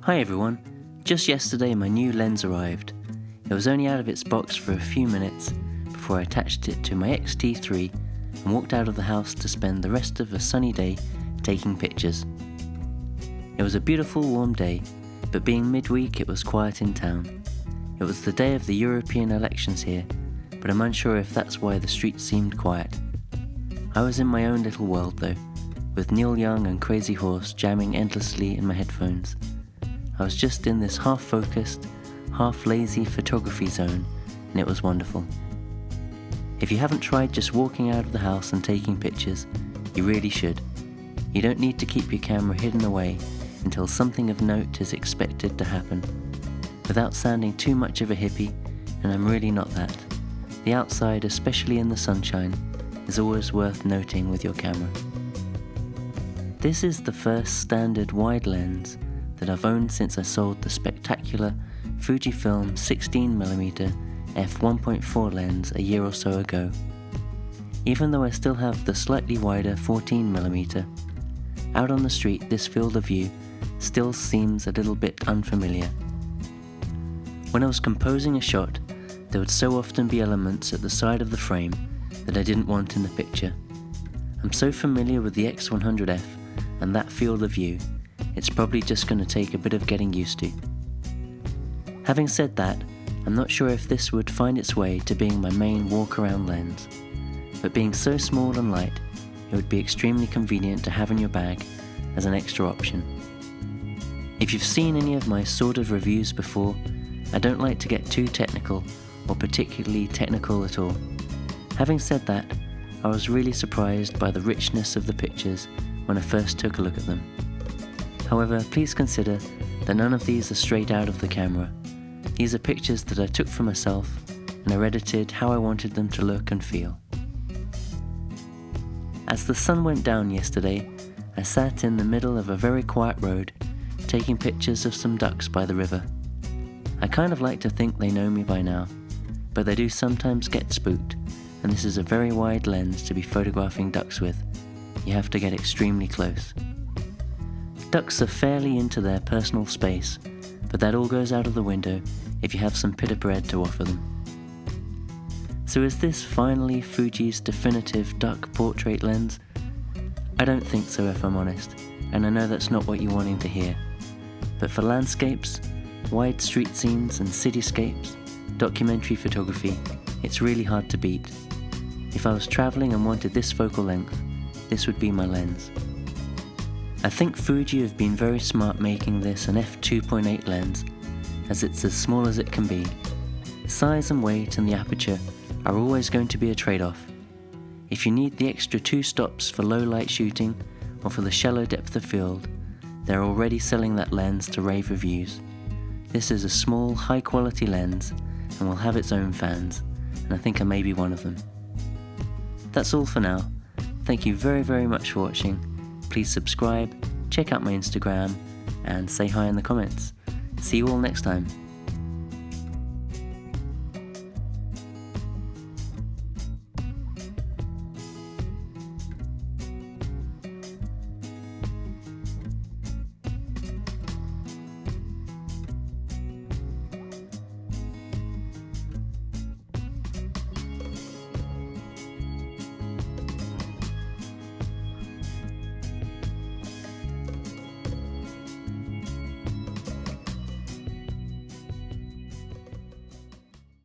Hi everyone, just yesterday my new lens arrived. It was only out of its box for a few minutes before I attached it to my X-T3 and walked out of the house to spend the rest of a sunny day taking pictures. It was a beautiful warm day, but being midweek it was quiet in town. It was the day of the European elections here, but I'm unsure if that's why the streets seemed quiet. I was in my own little world though, with Neil Young and Crazy Horse jamming endlessly in my headphones. I was just in this half-focused, half-lazy photography zone, and it was wonderful. If you haven't tried just walking out of the house and taking pictures, you really should. You don't need to keep your camera hidden away until something of note is expected to happen. Without sounding too much of a hippie, and I'm really not that, the outside, especially in the sunshine, is always worth noting with your camera. This is the first standard wide lens that I've owned since I sold the spectacular Fujifilm 16mm f1.4 lens a year or so ago. Even though I still have the slightly wider 14mm, out on the street this field of view still seems a little bit unfamiliar. When I was composing a shot, there would so often be elements at the side of the frame that I didn't want in the picture. I'm so familiar with the X100F and that field of view, it's probably just going to take a bit of getting used to. Having said that, I'm not sure if this would find its way to being my main walk-around lens, but being so small and light, it would be extremely convenient to have in your bag as an extra option. If you've seen any of my sort of reviews before, I don't like to get too technical or particularly technical at all. Having said that, I was really surprised by the richness of the pictures when I first took a look at them. However, please consider that none of these are straight out of the camera. These are pictures that I took for myself and I edited how I wanted them to look and feel. As the sun went down yesterday, I sat in the middle of a very quiet road taking pictures of some ducks by the river. I kind of like to think they know me by now, but they do sometimes get spooked, and this is a very wide lens to be photographing ducks with. You have to get extremely close. Ducks are fairly into their personal space, but that all goes out of the window if you have some pita bread to offer them. So is this finally Fuji's definitive duck portrait lens? I don't think so if I'm honest, and I know that's not what you're wanting to hear. But for landscapes, wide street scenes and cityscapes, documentary photography, it's really hard to beat. If I was travelling and wanted this focal length, this would be my lens. I think Fuji have been very smart making this an f2.8 lens, as it's as small as it can be. Size and weight and the aperture are always going to be a trade-off. If you need the extra 2 stops for low light shooting or for the shallow depth of field, they're already selling that lens to rave reviews. This is a small, high quality lens and will have its own fans, and I think I may be one of them. That's all for now. Thank you very, very much for watching. Please subscribe, check out my Instagram, and say hi in the comments. See you all next time.